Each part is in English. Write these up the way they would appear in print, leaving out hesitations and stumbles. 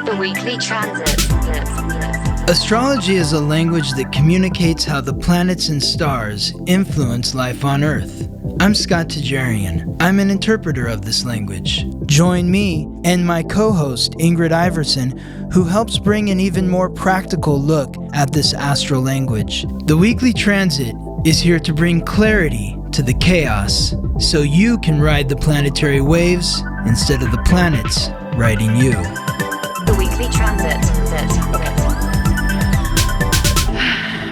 The weekly transit. Astrology is a language that communicates how the planets and stars influence life on Earth. I'm Scott Tejerian. I'm an interpreter of this language. Join me and my co-host Ingrid Iversen, who helps bring an even more practical look at this astral language. The weekly transit is here to bring clarity to the chaos, so you can ride the planetary waves instead of the planets riding you. The weekly transit.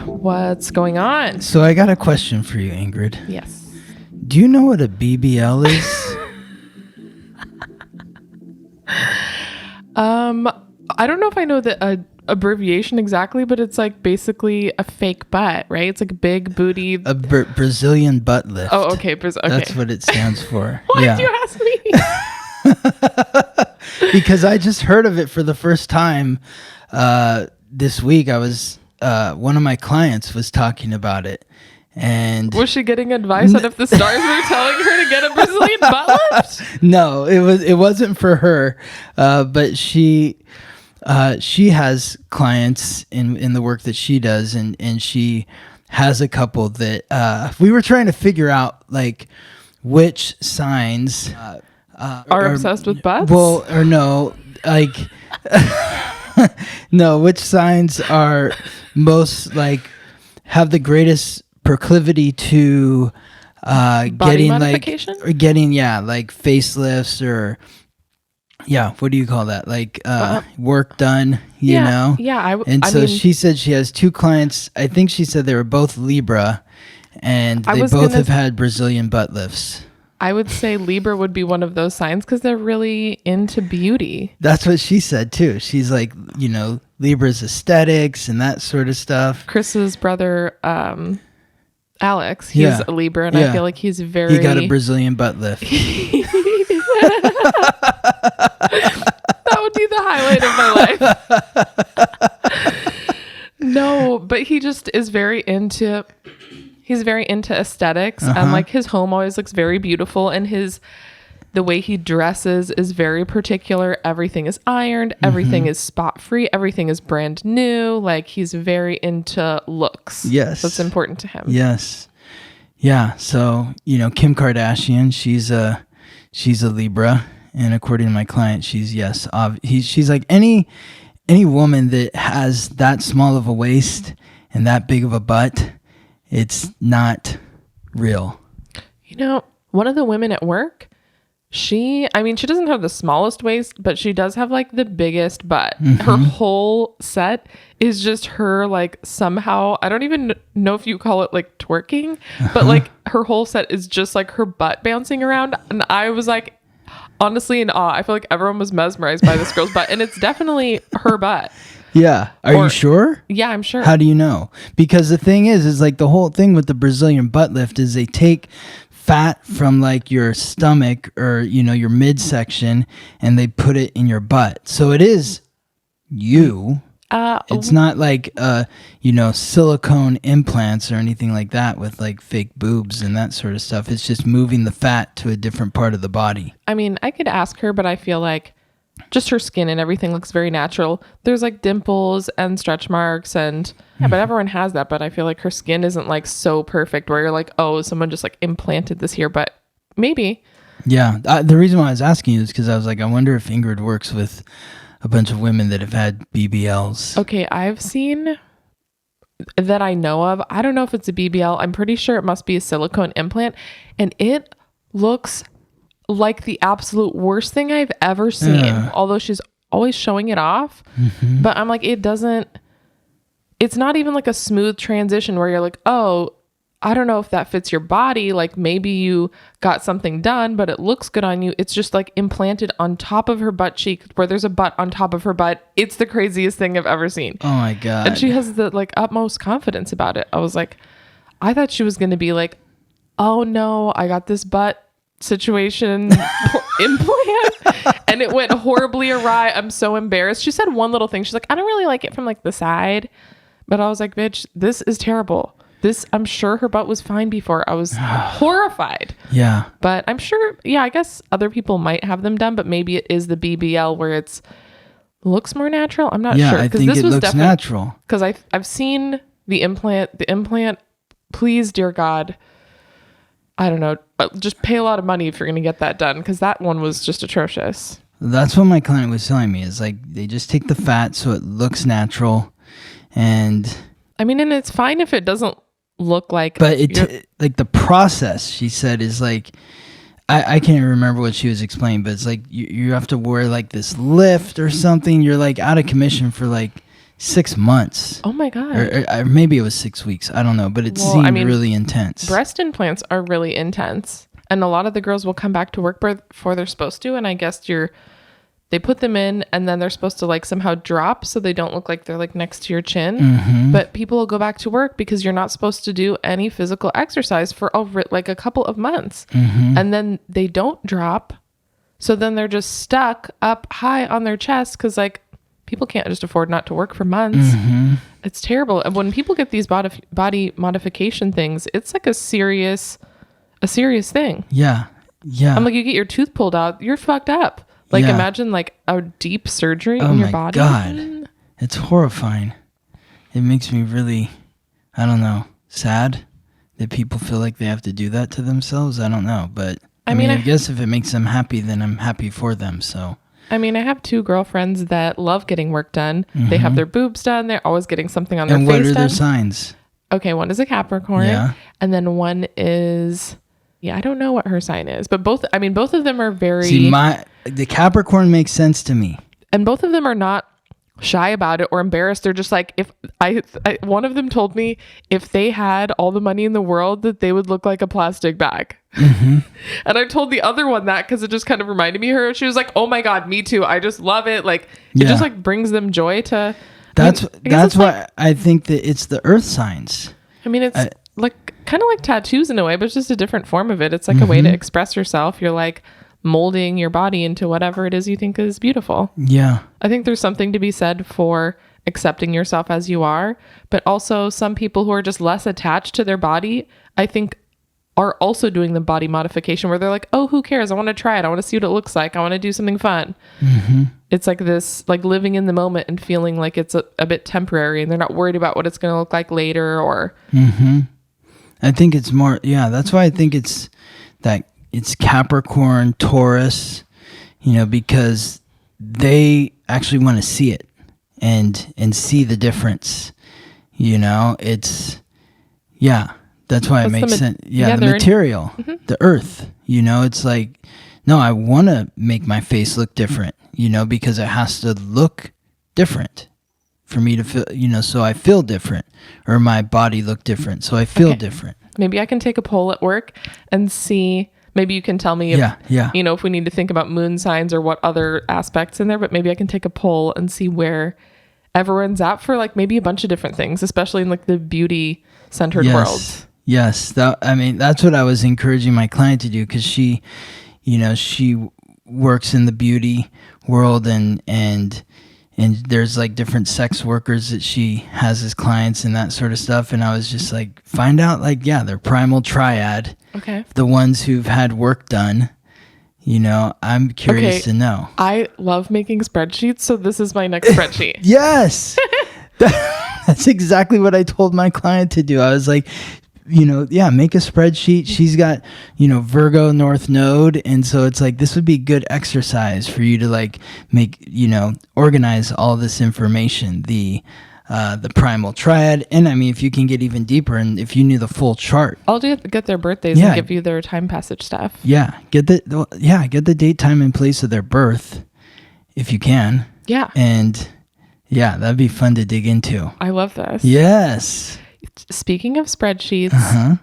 What's going on? So I got a question for you, Ingrid. Yes. Do you know what a BBL is? I don't know if I know the abbreviation exactly, but it's like basically a fake butt, right? It's like a big booty. A Brazilian butt lift. Oh, okay. Okay. That's what it stands for. Why Yeah. did you ask me? Because I just heard of it for the first time this week. I was one of my clients was talking about it, and Was she getting advice on if the stars were telling her to get a Brazilian butt lift? no, it wasn't for her, but she has clients in the work that she does, and she has a couple that we were trying to figure out like which signs Are obsessed with butts? Well, or no, like no, which signs are most like have the greatest proclivity to getting modification? like or getting like facelifts or what do you call that, like work done, you know? So she said she has two clients. I think she said they were both Libra, and they both have had Brazilian butt lifts. I would say Libra would be one of those signs because they're really into beauty. That's what she said too. She's like, Libra's aesthetics and that sort of stuff. Chris's brother, Alex, he's a Libra, and I feel like he's very... He got a Brazilian butt lift. That would be the highlight of my life. No, but he just is very into... He's very into aesthetics, and like his home always looks very beautiful, and the way he dresses is very particular. Everything is ironed, everything is spot free, everything is brand new. Like he's very into looks. Yes, that's important to him. Yes, yeah. So Kim Kardashian, she's a Libra, and according to my client, she's like any woman that has that small of a waist and that big of a butt. It's not real. One of the women at work, she doesn't have the smallest waist, but she does have like the biggest butt. Her whole set is just her, like, somehow, I don't even know if you call it like twerking, but like her whole set is just like her butt bouncing around. And I was like, honestly in awe. I feel like everyone was mesmerized by this girl's butt, and it's definitely her butt. Yeah. Are you sure? Yeah, I'm sure. How do you know? Because the thing is like the whole thing with the Brazilian butt lift is they take fat from like your stomach or, your midsection, and they put it in your butt. So it is you. It's not like, silicone implants or anything like that with like fake boobs and that sort of stuff. It's just moving the fat to a different part of the body. I mean, I could ask her, but I feel like just her skin and everything looks very natural. There's like dimples and stretch marks but everyone has that. But I feel like her skin isn't like so perfect where you're like, oh, someone just like implanted this here, but maybe. Yeah. The reason why I was asking you is because I was like, I wonder if Ingrid works with a bunch of women that have had BBLs. Okay. I've seen that I know of. I don't know if it's a BBL. I'm pretty sure it must be a silicone implant, and it looks like the absolute worst thing I've ever seen, although she's always showing it off. But I'm like, it's not even like a smooth transition where you're like, oh, I don't know if that fits your body. Like maybe you got something done, but it looks good on you. It's just like implanted on top of her butt cheek where there's a butt on top of her butt. It's the craziest thing I've ever seen. Oh my God. And she has the like utmost confidence about it. I was like, I thought she was going to be like, oh no, I got this butt situation implant and it went horribly awry. I'm so embarrassed. She said one little thing. She's like, I don't really like it from like the side, but I was like, bitch, this is terrible. I'm sure her butt was fine before. I was horrified. Yeah. But I'm sure, I guess other people might have them done, but maybe it is the BBL where it's looks more natural. I'm not Yeah, sure. I 'Cause think this it was looks natural. Because I've seen the implant. The implant, please, dear God, I don't know. Just pay a lot of money if you're going to get that done, because that one was just atrocious. That's what my client was telling me, is like they just take the fat so it looks natural. And I mean, and it's fine if it doesn't look like. but like the process, she said, is like, I can't even remember what she was explaining, but it's like you have to wear like this lift or something. You're like out of commission for like 6 months. Oh my God. Or maybe it was 6 weeks. I don't know, but it seemed really intense. Breast implants are really intense. And a lot of the girls will come back to work before they're supposed to. And I guess they put them in and then they're supposed to like somehow drop so they don't look like they're like next to your chin. Mm-hmm. But people will go back to work because you're not supposed to do any physical exercise for over like a couple of months. Mm-hmm. And then they don't drop. So then they're just stuck up high on their chest because like people can't just afford not to work for months. Mm-hmm. It's terrible. And when people get these body modification things, it's like a serious thing. Yeah. I'm like, you get your tooth pulled out, you're fucked up. Like, imagine like a deep surgery in your body. Oh my God. It's horrifying. It makes me really, I don't know, sad that people feel like they have to do that to themselves. I don't know. But I mean, I guess if it makes them happy, then I'm happy for them. So. I mean, I have 2 girlfriends that love getting work done. Mm-hmm. They have their boobs done. They're always getting something on their face done. And what are their signs? Okay, one is a Capricorn. Yeah. And then one is, I don't know what her sign is. But both of them are very... See, the Capricorn makes sense to me. And both of them are not shy about it or embarrassed. They're just like, if one of them told me if they had all the money in the world that they would look like a plastic bag. Mm-hmm. And I told the other one that because it just kind of reminded me of her. She was like, oh my God, me too. I just love it. Like it just like brings them joy to. That's why I think that it's the earth signs. I mean, it's like kind of like tattoos in a way, but it's just a different form of it. It's like a way to express yourself. You're like molding your body into whatever it is you think is beautiful. Yeah. I think there's something to be said for accepting yourself as you are, but also some people who are just less attached to their body, I think are also doing the body modification where they're like, oh, who cares? I want to try it. I want to see what it looks like. I want to do something fun. Mm-hmm. It's like this, like living in the moment and feeling like it's a bit temporary and they're not worried about what it's going to look like later or. Mm-hmm. I think it's more, that's why I think it's Capricorn, Taurus, because they actually want to see it and see the difference. It's, that's why it makes sense. The material, the earth, it's like, no, I want to make my face look different, because it has to look different for me to feel, so I feel different, or my body look different. So I feel different. Maybe I can take a poll at work and see. Maybe you can tell me if, if we need to think about moon signs or what other aspects in there, but maybe I can take a poll and see where everyone's at for like maybe a bunch of different things, especially in like the beauty centered world. Yes. That's what I was encouraging my client to do. Cause she works in the beauty world and there's like different sex workers that she has as clients and that sort of stuff. And I was just like, find out like, their primal triad. Okay. The ones who've had work done, I'm curious to know. I love making spreadsheets. So this is my next spreadsheet. Yes. That's exactly what I told my client to do. I was like, make a spreadsheet. She's got, Virgo North Node. And so it's like, this would be good exercise for you to like make, organize all this information, the primal triad. And if you can get even deeper and if you knew the full chart. I'll get their birthdays and give you their time passage stuff. Yeah. Get the date, time, and place of their birth if you can. Yeah. And that'd be fun to dig into. I love this. Yes. Speaking of spreadsheets,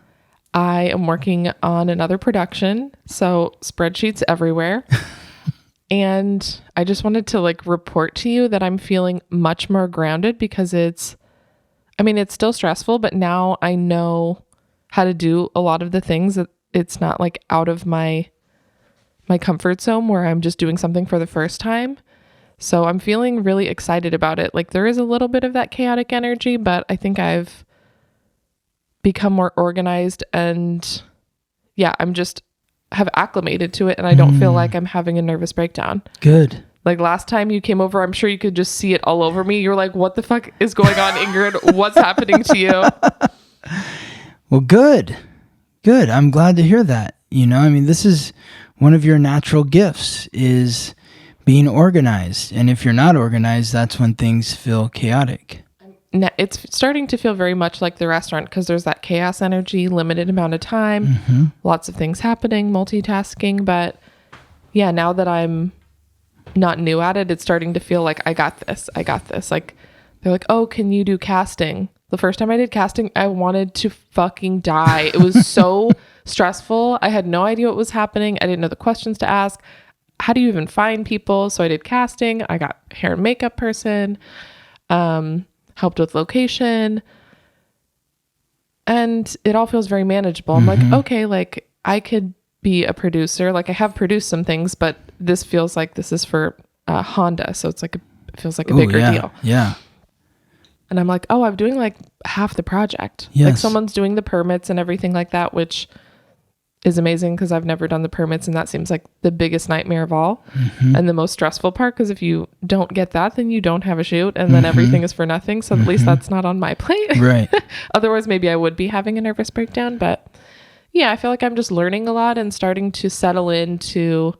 I am working on another production. So spreadsheets everywhere. And I just wanted to like report to you that I'm feeling much more grounded because it's still stressful, but now I know how to do a lot of the things that it's not like out of my comfort zone where I'm just doing something for the first time. So I'm feeling really excited about it. Like there is a little bit of that chaotic energy, but I think I've become more organized and I'm just have acclimated to it and I don't feel like I'm having a nervous breakdown. Good. Like last time you came over, I'm sure you could just see it all over me. You're like, what the fuck is going on, Ingrid? What's happening to you? Well, good. I'm glad to hear that. I mean, this is one of your natural gifts is being organized. And if you're not organized, that's when things feel chaotic. It's starting to feel very much like the restaurant because there's that chaos energy, limited amount of time, lots of things happening, multitasking. But yeah, now that I'm not new at it, it's starting to feel like I got this. Like they're like, oh, can you do casting? The first time I did casting, I wanted to fucking die. It was so stressful. I had no idea what was happening. I didn't know the questions to ask. How do you even find people? So I did casting. I got hair and makeup person. Helped with location, and it all feels very manageable. I'm like, okay, like I could be a producer. Like I have produced some things, but this feels like this is for Honda, so it's like it feels like a bigger deal. Yeah. And I'm like, oh, I'm doing like half the project. Yes. Like someone's doing the permits and everything like that, which is amazing because I've never done the permits, and that seems like the biggest nightmare of all and the most stressful part, because if you don't get that, then you don't have a shoot, and then everything is for nothing. So at least that's not on my plate. Right. Otherwise maybe I would be having a nervous breakdown. But yeah, I feel like I'm just learning a lot and starting to settle into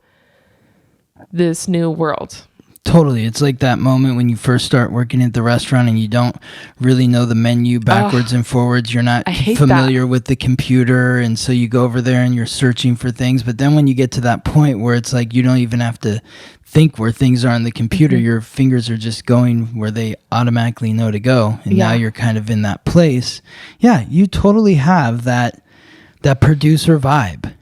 this new world. Totally. It's like that moment when you first start working at the restaurant and you don't really know the menu backwards and forwards. You're not familiar with the computer. And so you go over there and you're searching for things. But then when you get to that point where it's like you don't even have to think where things are on the computer, your fingers are just going where they automatically know to go. And now you're kind of in that place. Yeah, you totally have that producer vibe,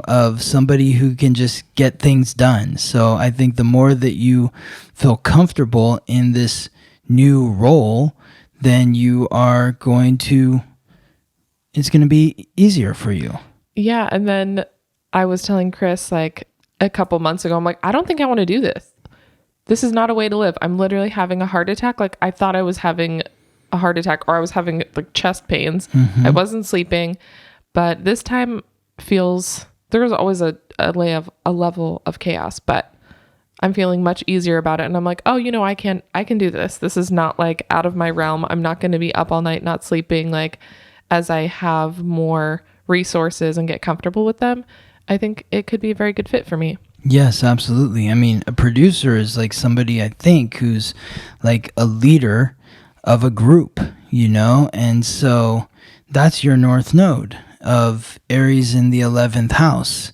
of somebody who can just get things done. So I think the more that you feel comfortable in this new role, then it's going to be easier for you. Yeah. And then I was telling Chris like a couple months ago, I'm like, I don't think I want to do this. This is not a way to live. I'm literally having a heart attack. Like I thought I was having a heart attack, or I was having like chest pains. I wasn't sleeping, but this time there's always a level of chaos, but I'm feeling much easier about it. And I'm like, oh, I can do this. This is not like out of my realm. I'm not going to be up all night, not sleeping. Like as I have more resources and get comfortable with them, I think it could be a very good fit for me. Yes, absolutely. I mean, a producer is like somebody, I think, who's like a leader of a group, and so that's your North Node of Aries in the 11th house.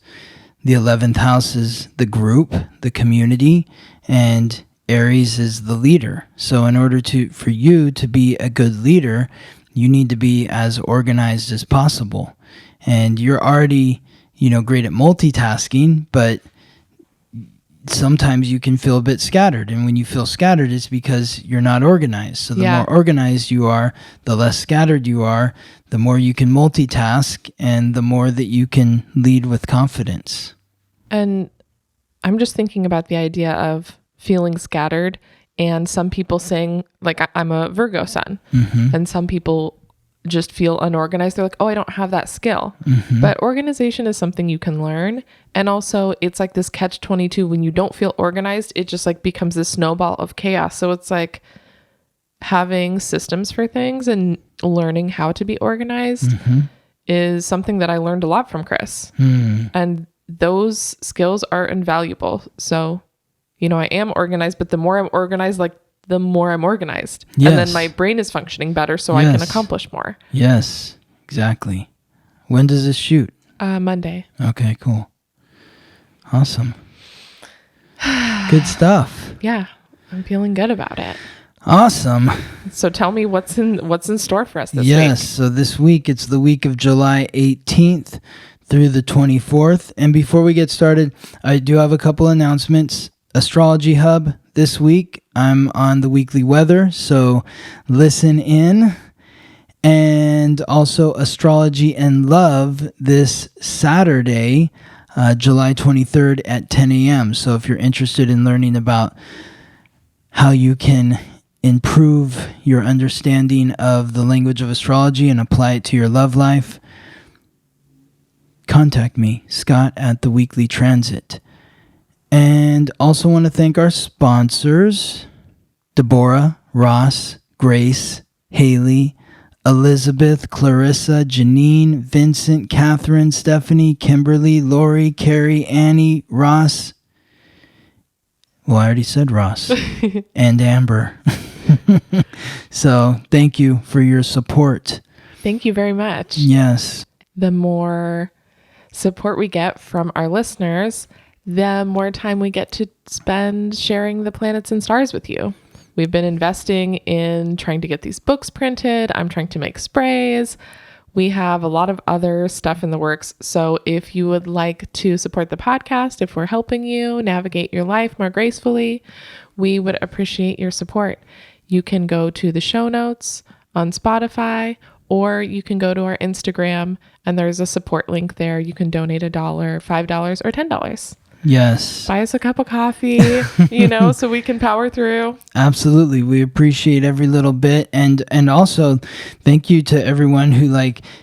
The 11th house is the group, the community, and Aries is the leader. So in order for you to be a good leader, you need to be as organized as possible. And you're already, great at multitasking, but sometimes you can feel a bit scattered. And when you feel scattered, it's because you're not organized. So the more organized you are, the less scattered you are, the more you can multitask, and the more that you can lead with confidence. And I'm just thinking about the idea of feeling scattered, and some people saying, like, I'm a Virgo sun, and some people just feel unorganized. They're like, oh, I don't have that skill. But organization is something you can learn. And also it's like this catch-22. When you don't feel organized, it just like becomes this snowball of chaos. So it's like having systems for things and learning how to be organized is something that I learned a lot from Chris. And those skills are invaluable. So, I am organized, but the more I'm organized, like the more I'm organized. Yes. And then my brain is functioning better, so I can accomplish more. Yes, exactly. When does this shoot? Monday. Okay, cool. Awesome. Good stuff. Yeah, I'm feeling good about it. Awesome. So tell me what's in store for us this week. Yes, so this week, it's the week of July 18th through the 24th. And before we get started, I do have a couple announcements. Astrology Hub this week, I'm on the weekly weather, so listen in. And also Astrology and Love this Saturday, July 23rd at 10 a.m. So if you're interested in learning about how you can improve your understanding of the language of astrology and apply it to your love life, contact me, Scott at The Weekly Transit. And also want to thank our sponsors, Deborah, Ross, Grace, Haley, Elizabeth, Clarissa, Janine, Vincent, Catherine, Stephanie, Kimberly, Lori, Carrie, Annie, Ross. Well, I already said Ross. And Amber. So thank you for your support. Thank you very much. Yes. The more support we get from our listeners, the more time we get to spend sharing the planets and stars with you. We've been investing in trying to get these books printed. I'm trying to make sprays. We have a lot of other stuff in the works. So if you would like to support the podcast, if we're helping you navigate your life more gracefully, we would appreciate your support. You can go to the show notes on Spotify, or you can go to our Instagram and there's a support link there. You can donate $1, $5, or $10. Yes. Buy us a cup of coffee, so we can power through. Absolutely. We appreciate every little bit. And also thank you to everyone who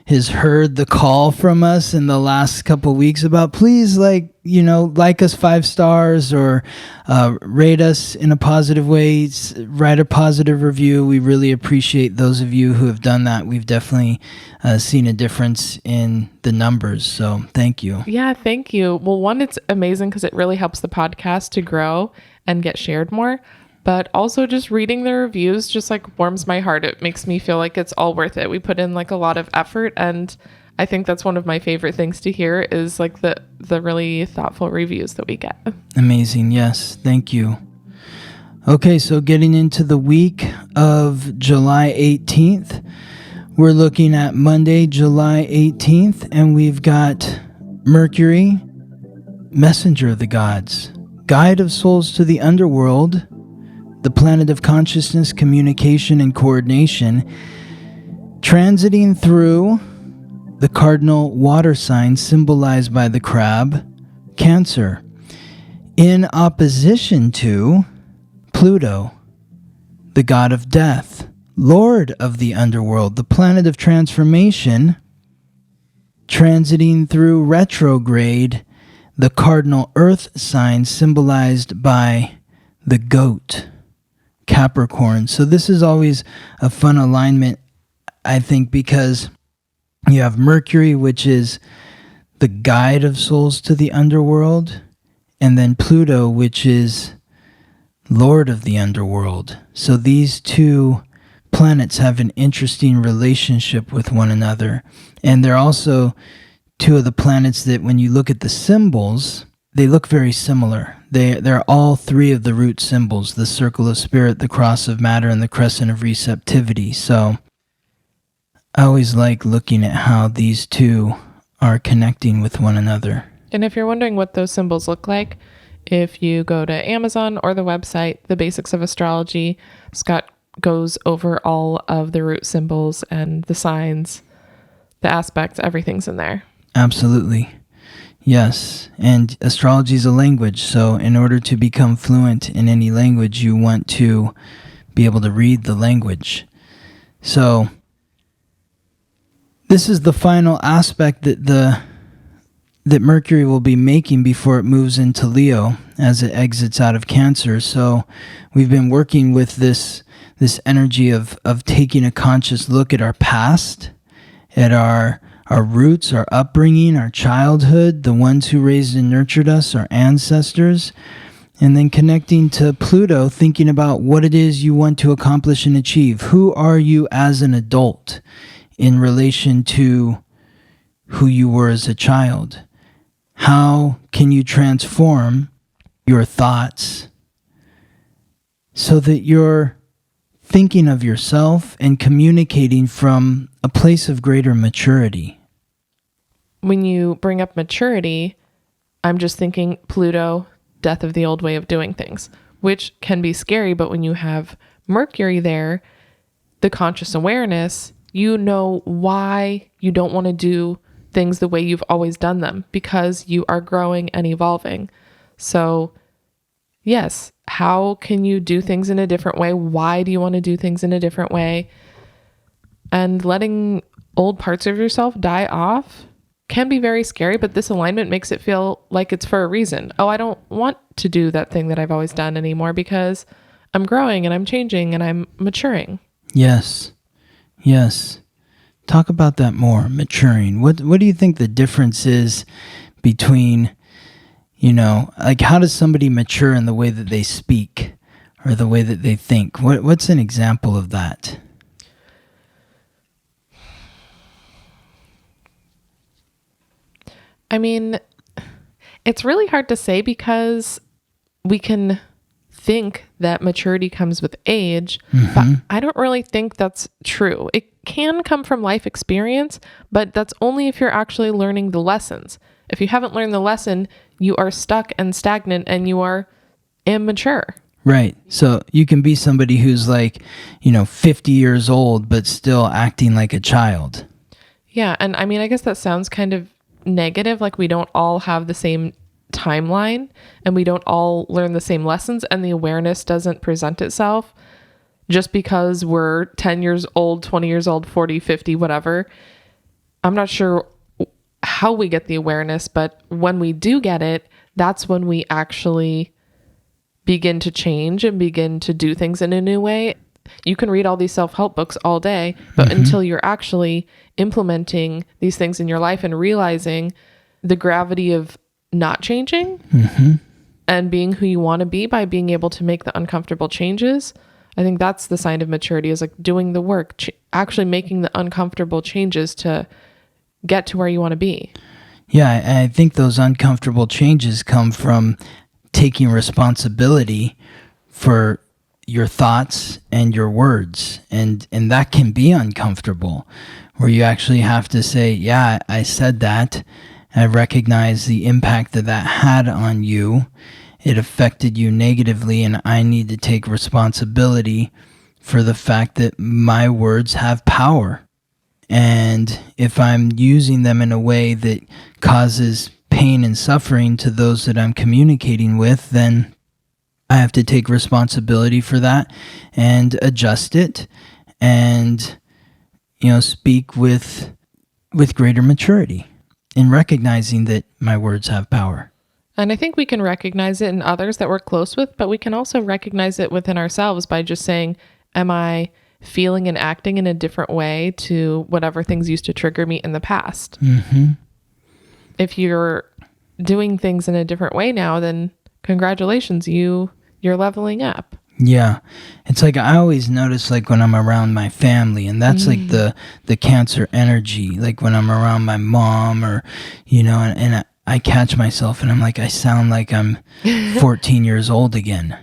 has heard the call from us in the last couple of weeks about please like us 5 stars or rate us in a positive way, write a positive review. We really appreciate those of you who have done that. We've definitely seen a difference in the numbers. So thank you. Yeah, thank you. Well, one, it's amazing because it really helps the podcast to grow and get shared more. But also just reading the reviews just warms my heart. It makes me feel like it's all worth it. We put in a lot of effort, and I think that's one of my favorite things to hear is the really thoughtful reviews that we get. Amazing. Yes. Thank you. Okay. So getting into the week of July 18th, we're looking at Monday, July 18th, and we've got Mercury, messenger of the gods, guide of souls to the underworld, the planet of consciousness, communication, and coordination, transiting through the cardinal water sign symbolized by the crab, Cancer, in opposition to Pluto, the god of death, lord of the underworld, the planet of transformation, transiting through retrograde, the cardinal earth sign symbolized by the goat, Capricorn. So this is always a fun alignment, I think, because you have Mercury, which is the guide of souls to the underworld, and then Pluto, which is lord of the underworld. So these two planets have an interesting relationship with one another. And they're also two of the planets that when you look at the symbols, they look very similar. They're all 3 of the root symbols, the circle of spirit, the cross of matter, and the crescent of receptivity. So I always like looking at how these two are connecting with one another. And if you're wondering what those symbols look like, if you go to Amazon or the website, The Basics of Astrology, Scott goes over all of the root symbols and the signs, the aspects, everything's in there. Absolutely. Yes. And astrology is a language. So in order to become fluent in any language, you want to be able to read the language. So this is the final aspect that Mercury will be making before it moves into Leo as it exits out of Cancer. So we've been working with this energy of taking a conscious look at our past, at our roots, our upbringing, our childhood, the ones who raised and nurtured us, our ancestors, and then connecting to Pluto, thinking about what it is you want to accomplish and achieve. Who are you as an adult in relation to who you were as a child? How can you transform your thoughts so that you're thinking of yourself and communicating from a place of greater maturity? When you bring up maturity, I'm just thinking Pluto, death of the old way of doing things, which can be scary. But when you have Mercury there, the conscious awareness, you know why you don't want to do things the way you've always done them, because you are growing and evolving. So yes, how can you do things in a different way? Why do you want to do things in a different way? And letting old parts of yourself die off can be very scary, but this alignment makes it feel like it's for a reason. Oh, I don't want to do that thing that I've always done anymore because I'm growing and I'm changing and I'm maturing. Yes. Yes. Talk about that more, maturing. What do you think the difference is between, like how does somebody mature in the way that they speak or the way that they think? What's an example of that? I mean, it's really hard to say because we can think that maturity comes with age, but I don't really think that's true. It can come from life experience, but that's only if you're actually learning the lessons. If you haven't learned the lesson, you are stuck and stagnant and you are immature. Right. So you can be somebody who's like, 50 years old, but still acting like a child. Yeah. And I mean, I guess that sounds kind of negative. Like we don't all have the same timeline and we don't all learn the same lessons, and the awareness doesn't present itself just because we're 10 years old, 20 years old, 40, 50, whatever. I'm not sure how we get the awareness, but when we do get it, that's when we actually begin to change and begin to do things in a new way. You can read all these self-help books all day, but until you're actually implementing these things in your life and realizing the gravity of not changing and being who you want to be by being able to make the uncomfortable changes, I think that's the sign of maturity, is like doing the work, actually making the uncomfortable changes to get to where you want to be. Yeah, I think those uncomfortable changes come from taking responsibility for your thoughts and your words, and that can be uncomfortable, where you actually have to say, yeah, I said that, I recognize the impact that had on you, it affected you negatively, and I need to take responsibility for the fact that my words have power. And if I'm using them in a way that causes pain and suffering to those that I'm communicating with, then I have to take responsibility for that and adjust it and, speak with greater maturity in recognizing that my words have power. And I think we can recognize it in others that we're close with, but we can also recognize it within ourselves by just saying, am I feeling and acting in a different way to whatever things used to trigger me in the past? If you're doing things in a different way now, then congratulations, you're leveling up. Yeah. It's like I always notice, like when I'm around my family, and that's like the Cancer energy, like when I'm around my mom or, and I catch myself and I'm like, I sound like I'm 14 years old again.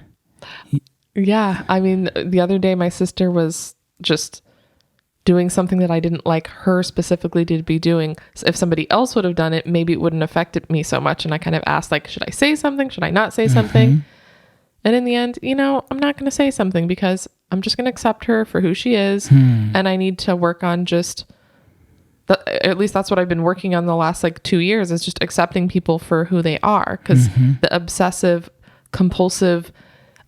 Yeah. I mean, the other day my sister was just doing something that I didn't like her specifically to be doing. So if somebody else would have done it, maybe it wouldn't have affected me so much. And I kind of asked, like, should I say something? Should I not say something? And in the end, I'm not going to say something because I'm just going to accept her for who she is. And I need to work on at least that's what I've been working on the last 2 years, is just accepting people for who they are. Because the obsessive, compulsive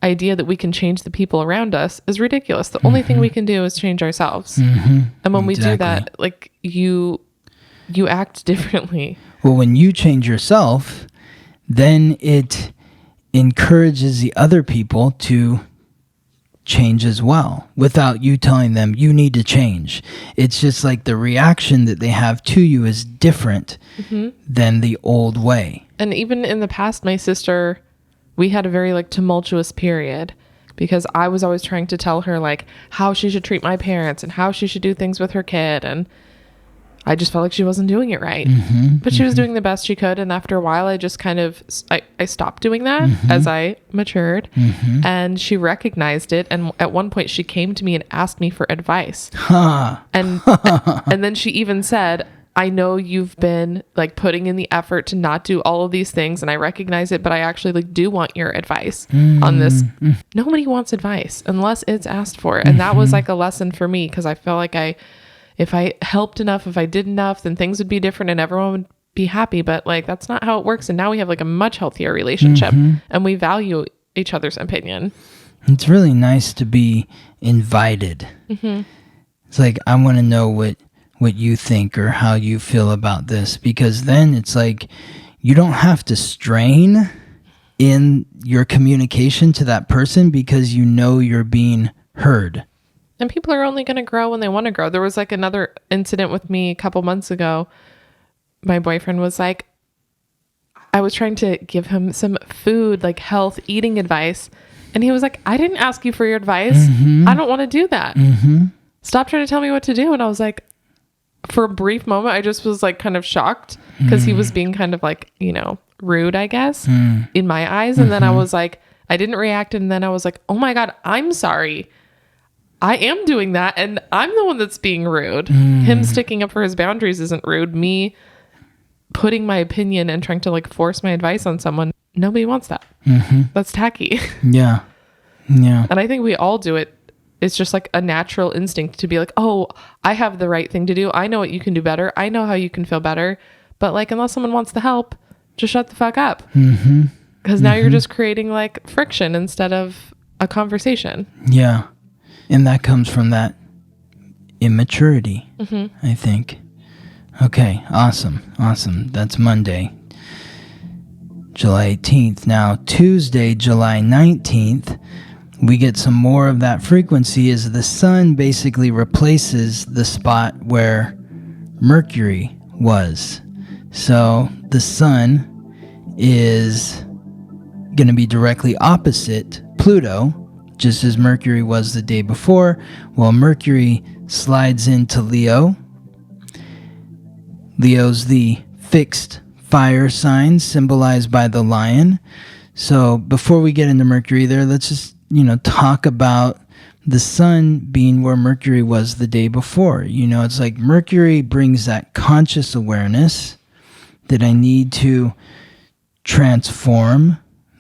idea that we can change the people around us is ridiculous. The only thing we can do is change ourselves. And when we do that, you act differently. Well, when you change yourself, then it encourages the other people to change as well without you telling them you need to change. It's just like the reaction that they have to you is different than the old way. And even in the past, my sister, we had a very tumultuous period because I was always trying to tell her how she should treat my parents and how she should do things with her kid, and I just felt like she wasn't doing it right. But she was doing the best she could. And after a while, I just kind of, I stopped doing that as I matured. And she recognized it. And at one point she came to me and asked me for advice. And then she even said, I know you've been putting in the effort to not do all of these things, and I recognize it, but I actually do want your advice on this. Nobody wants advice unless it's asked for. And that was a lesson for me, because I felt like if I helped enough, if I did enough, then things would be different and everyone would be happy. But that's not how it works. And now we have a much healthier relationship and we value each other's opinion. It's really nice to be invited. It's I want to know what what you think or how you feel about this, because then it's like you don't have to strain in your communication to that person because you know you're being heard. And people are only going to grow when they want to grow. There was like another incident with me a couple months ago. My boyfriend was like, I was trying to give him some food, like health, eating advice. And he was like, I didn't ask you for your advice. I don't want to do that. Stop trying to tell me what to do. And I was like, for a brief moment, I just was like kind of shocked because he was being kind of like, you know, rude, I guess, in my eyes. And then I was like, I didn't react. And then I was like, oh my God, I'm sorry. I am doing that. And I'm the one that's being rude. Him sticking up for his boundaries isn't rude. Me putting my opinion and trying to like force my advice on someone, nobody wants that. That's tacky. Yeah. And I think we all do it. It's just like a natural instinct to be like, oh, I have the right thing to do. I know what you can do better. I know how you can feel better. But like, unless someone wants the help, just shut the fuck up. Because now you're just creating like friction instead of a conversation. Yeah. And that comes from that immaturity, I think. Okay, awesome. That's Monday, July 18th. Now, Tuesday, July 19th, we get some more of that frequency as the sun basically replaces the spot where Mercury was. So the sun is going to be directly opposite Pluto, just as Mercury was the day before. Well, Mercury slides into Leo. Leo's the fixed fire sign symbolized by the lion. So before we get into Mercury there, let's just, talk about the sun being where Mercury was the day before. It's like Mercury brings that conscious awareness that I need to transform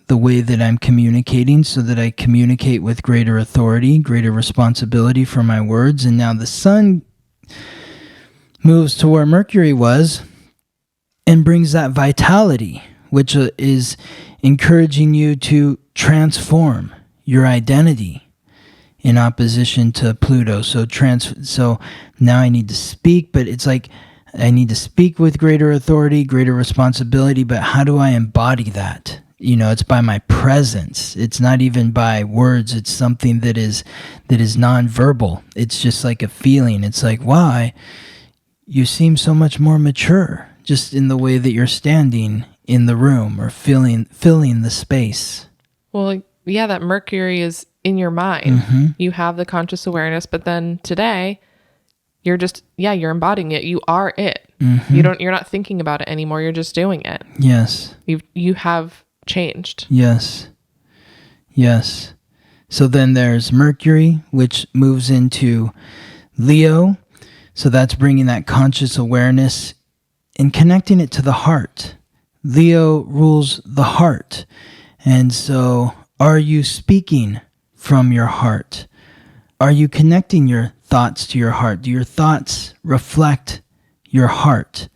the way that I'm communicating so that I communicate with greater authority, greater responsibility for my words. And now the sun moves to where Mercury was and brings that vitality, which is encouraging you to transform your identity in opposition to Pluto. So now I need to speak, but it's like I need to speak with greater authority, greater responsibility, but how do I embody that? It's by my presence. It's not even by words. It's something that is nonverbal. It's just like a feeling. It's like, wow, you seem so much more mature just in the way that you're standing in the room or filling the space. Well, yeah, that Mercury is in your mind. You have the conscious awareness, but then today you're just, you're embodying it. You are it. You're not thinking about it anymore. You're just doing it. Yes. You have changed. Yes. So then there's Mercury, which moves into Leo. So that's bringing that conscious awareness and connecting it to the heart. Leo rules the heart. And so are you speaking from your heart? Are you connecting your thoughts to your heart? Do your thoughts reflect your heart?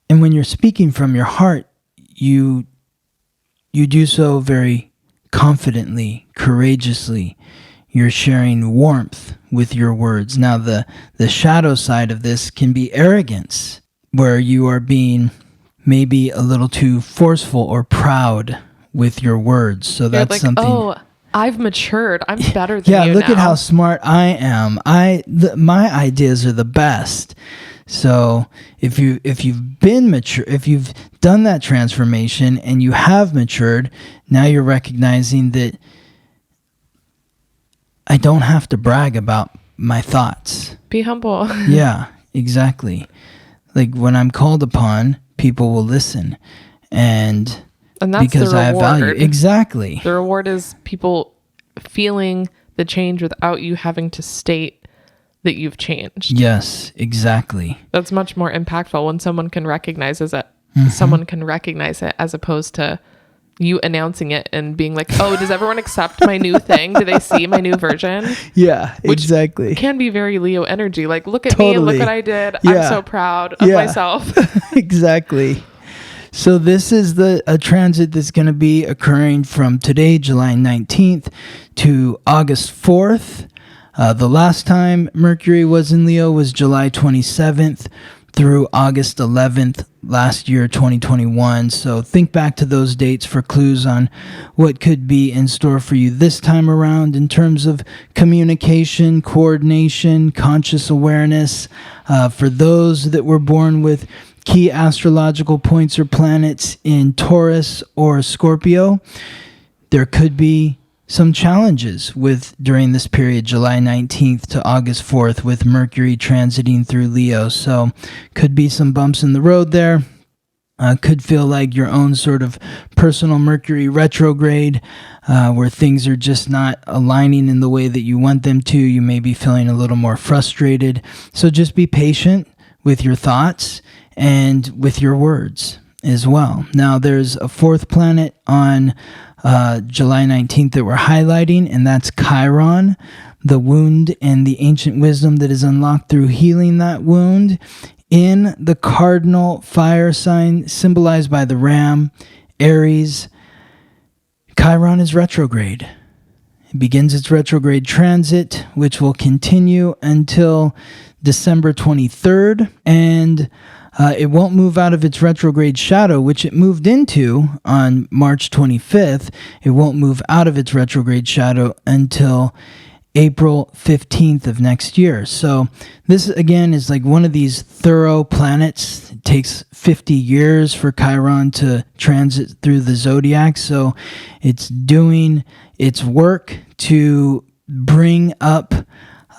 And when you're speaking from your heart, you do so very confidently, courageously. You're sharing warmth with your words. Now, the shadow side of this can be arrogance, where you are being maybe a little too forceful or proud with your words. So that's like, something. Oh, I've matured. I'm better than you now. Yeah, look at how smart I am. My ideas are the best. So if you've been mature, if you've done that transformation and you have matured, now you're recognizing that I don't have to brag about my thoughts. Be humble. Yeah, exactly. Like when I'm called upon, people will listen. And that's because the I have reward. value. Exactly. The reward is people feeling the change without you having to state that you've changed. Yes, exactly. That's much more impactful when someone can recognize it. Someone can recognize it as opposed to you announcing it and being like, oh, does everyone accept my new thing? Do they see my new version? Yeah, Which exactly. Can be very Leo energy. Like, look at Totally. me, look what I did. Yeah. I'm so proud of myself. Exactly. So this is a transit that's going to be occurring from today, July 19th to August 4th. The last time Mercury was in Leo was July 27th through August 11th last year, 2021. So think back to those dates for clues on what could be in store for you this time around in terms of communication, coordination, conscious awareness. For those that were born with key astrological points or planets in Taurus or Scorpio, there could be some challenges during this period, July 19th to August 4th, with Mercury transiting through Leo. So could be some bumps in the road there. Could feel like your own sort of personal Mercury retrograde, where things are just not aligning in the way that you want them to. You may be feeling a little more frustrated. So just be patient with your thoughts and with your words as well. Now, there's a fourth planet on July 19th that we're highlighting, and that's Chiron, the wound and the ancient wisdom that is unlocked through healing that wound in the cardinal fire sign symbolized by the ram, Aries. Chiron is retrograde. It begins its retrograde transit, which will continue until December 23rd, and it won't move out of its retrograde shadow, which it moved into on March 25th. It won't move out of its retrograde shadow until April 15th of next year. So this, again, is like one of these thorough planets. It takes 50 years for Chiron to transit through the zodiac. So it's doing its work to bring up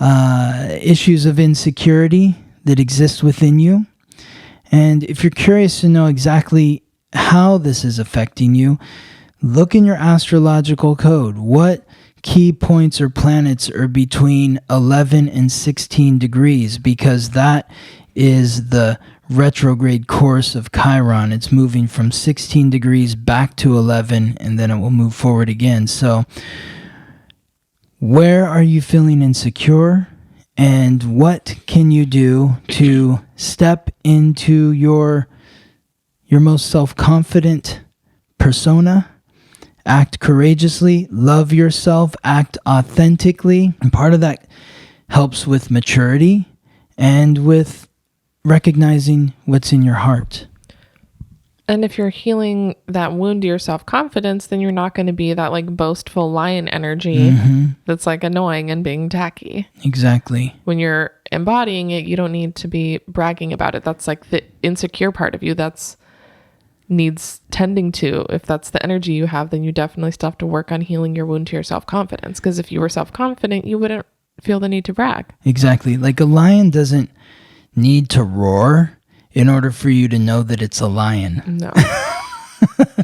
issues of insecurity that exist within you. And if you're curious to know exactly how this is affecting you, look in your astrological code. What key points or planets are between 11 and 16 degrees? Because that is the retrograde course of Chiron. It's moving from 16 degrees back to 11, and then it will move forward again. So where are you feeling insecure? And what can you do to step into your most self-confident persona? Act courageously, love yourself, act authentically. And part of that helps with maturity and with recognizing what's in your heart. And if you're healing that wound to your self-confidence, then you're not going to be that like boastful lion energy that's like annoying and being tacky. Exactly. When you're embodying it, you don't need to be bragging about it. That's like the insecure part of you that's needs tending to. If that's the energy you have, then you definitely still have to work on healing your wound to your self-confidence. Because if you were self-confident, you wouldn't feel the need to brag. Exactly. Like a lion doesn't need to roar in order for you to know that it's a lion. No.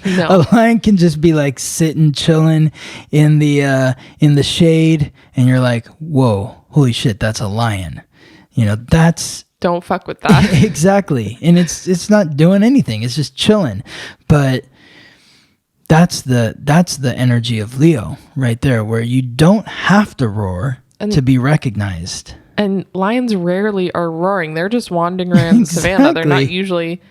A lion can just be like sitting, chilling in the shade, and you're like, whoa, holy shit, that's a lion. You know, that's... Don't fuck with that. Exactly. And it's not doing anything. It's just chilling. But that's the energy of Leo right there, where you don't have to roar to be recognized. And lions rarely are roaring. They're just wandering around the savannah. They're not usually,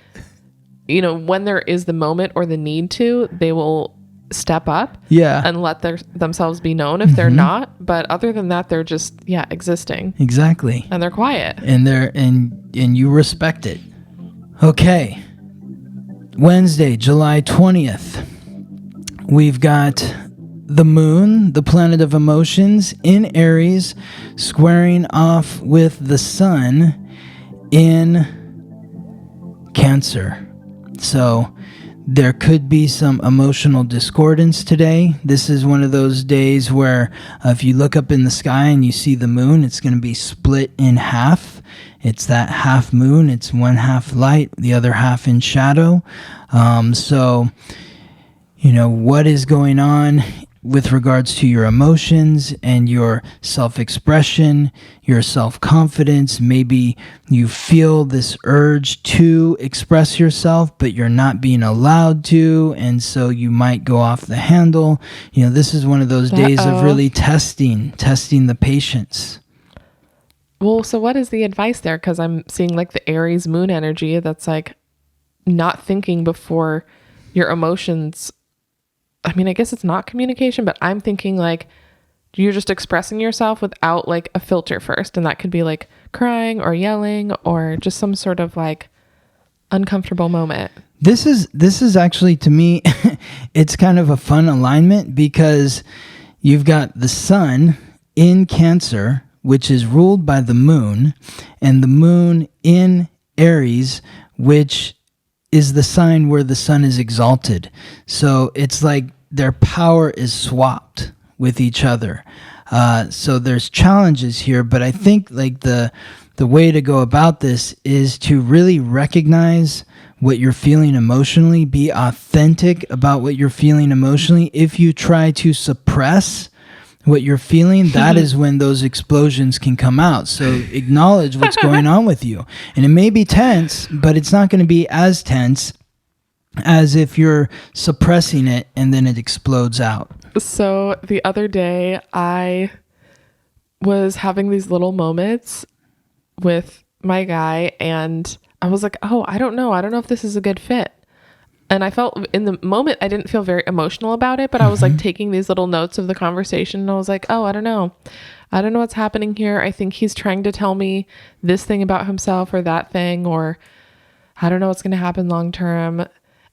when there is the moment or the need to, they will step up and let themselves be known if they're not. But other than that, they're just, existing. Exactly. And they're quiet. And and you respect it. Okay. Wednesday, July 20th. We've got the moon, the planet of emotions, in Aries, squaring off with the sun in Cancer. So there could be some emotional discordance today. This is one of those days where if you look up in the sky and you see the moon, it's going to be split in half. It's that half moon. It's one half light, the other half in shadow. So, what is going on with regards to your emotions and your self-expression, your self-confidence? Maybe you feel this urge to express yourself, but you're not being allowed to, and so you might go off the handle. This is one of those days of really testing the patience. Well, so what is the advice there? Because I'm seeing like the Aries moon energy that's like not thinking before your emotions. I mean, I guess it's not communication, but I'm thinking like you're just expressing yourself without like a filter first. And that could be like crying or yelling or just some sort of like uncomfortable moment. This is actually, to me, it's kind of a fun alignment because you've got the sun in Cancer, which is ruled by the moon, and the moon in Aries, which is the sign where the sun is exalted. So it's like their power is swapped with each other. So there's challenges here, but I think like the way to go about this is to really recognize what you're feeling emotionally, be authentic about what you're feeling emotionally. If you try to suppress what you're feeling, that is when those explosions can come out. So acknowledge what's going on with you. And it may be tense, but it's not going to be as tense as if you're suppressing it and then it explodes out. So the other day I was having these little moments with my guy and I was like, oh, I don't know if this is a good fit. And I felt in the moment, I didn't feel very emotional about it, but I was like taking these little notes of the conversation and I was like, oh, I don't know what's happening here. I think he's trying to tell me this thing about himself or that thing, or I don't know what's going to happen long term.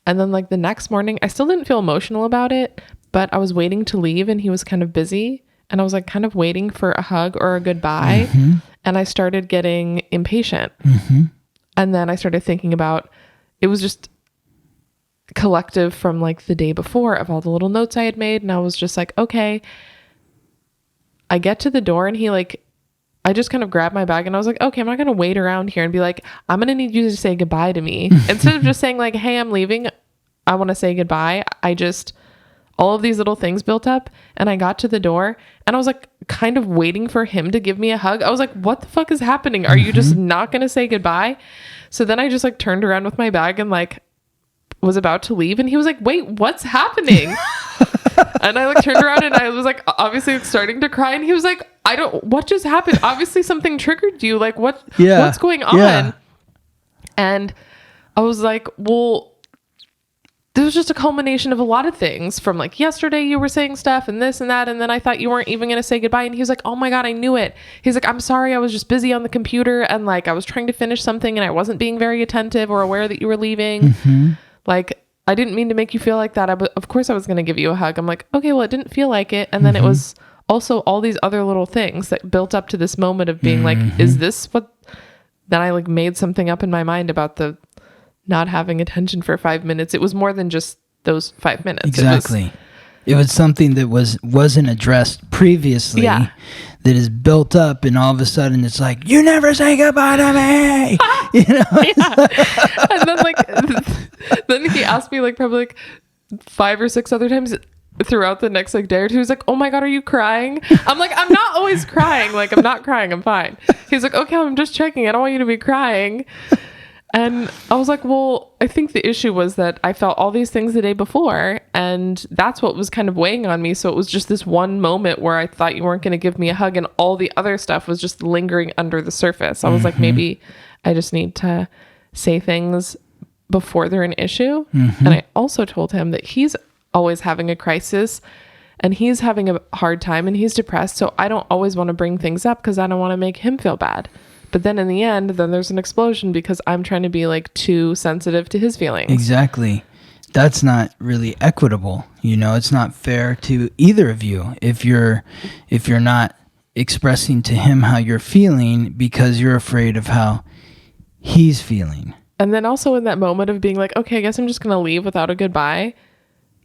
And then like the next morning, I still didn't feel emotional about it, but I was waiting to leave and he was kind of busy and I was like kind of waiting for a hug or a goodbye. And I started getting impatient. And then I started thinking about, it was just collective from like the day before of all the little notes I had made. And I was just like, okay, I get to the door and he like, I just kind of grabbed my bag and I was like, okay, I'm not going to wait around here and be like, I'm going to need you to say goodbye to me. Instead of just saying like, hey, I'm leaving, I want to say goodbye. All of these little things built up and I got to the door and I was like kind of waiting for him to give me a hug. I was like, what the fuck is happening? Are you just not going to say goodbye? So then I just like turned around with my bag and like was about to leave and he was like, wait, what's happening? And I like turned around and I was like obviously starting to cry and he was like, what just happened? Obviously something triggered you. Like what's going on? Yeah. And I was like, well, this was just a culmination of a lot of things from like yesterday you were saying stuff and this and that. And then I thought you weren't even going to say goodbye. And he was like, oh my God, I knew it. He's like, I'm sorry. I was just busy on the computer. And like, I was trying to finish something and I wasn't being very attentive or aware that you were leaving. Like, I didn't mean to make you feel like that. Of course I was going to give you a hug. I'm like, okay, well, it didn't feel like it. And then it was also all these other little things that built up to this moment of being like, is this what, then I like made something up in my mind about the not having attention for 5 minutes. It was more than just those 5 minutes. Exactly. It was something that wasn't addressed previously that is built up and all of a sudden it's like, you never say goodbye to me. You know? And then like, then he asked me like probably like 5 or 6 other times throughout the next like day or two. He's like, oh my God, are you crying? I'm like, I'm not always crying. Like, I'm not crying. I'm fine. He's like, okay, I'm just checking. I don't want you to be crying. And I was like, well, I think the issue was that I felt all these things the day before and that's what was kind of weighing on me. So it was just this one moment where I thought you weren't going to give me a hug and all the other stuff was just lingering under the surface. I was like, maybe I just need to say things before they're an issue. And I also told him that he's always having a crisis and he's having a hard time and he's depressed. So I don't always want to bring things up because I don't want to make him feel bad. But then in the end, then there's an explosion because I'm trying to be like too sensitive to his feelings. Exactly. That's not really equitable. You know, it's not fair to either of you if you're not expressing to him how you're feeling because you're afraid of how he's feeling. And then also in that moment of being like, okay, I guess I'm just going to leave without a goodbye.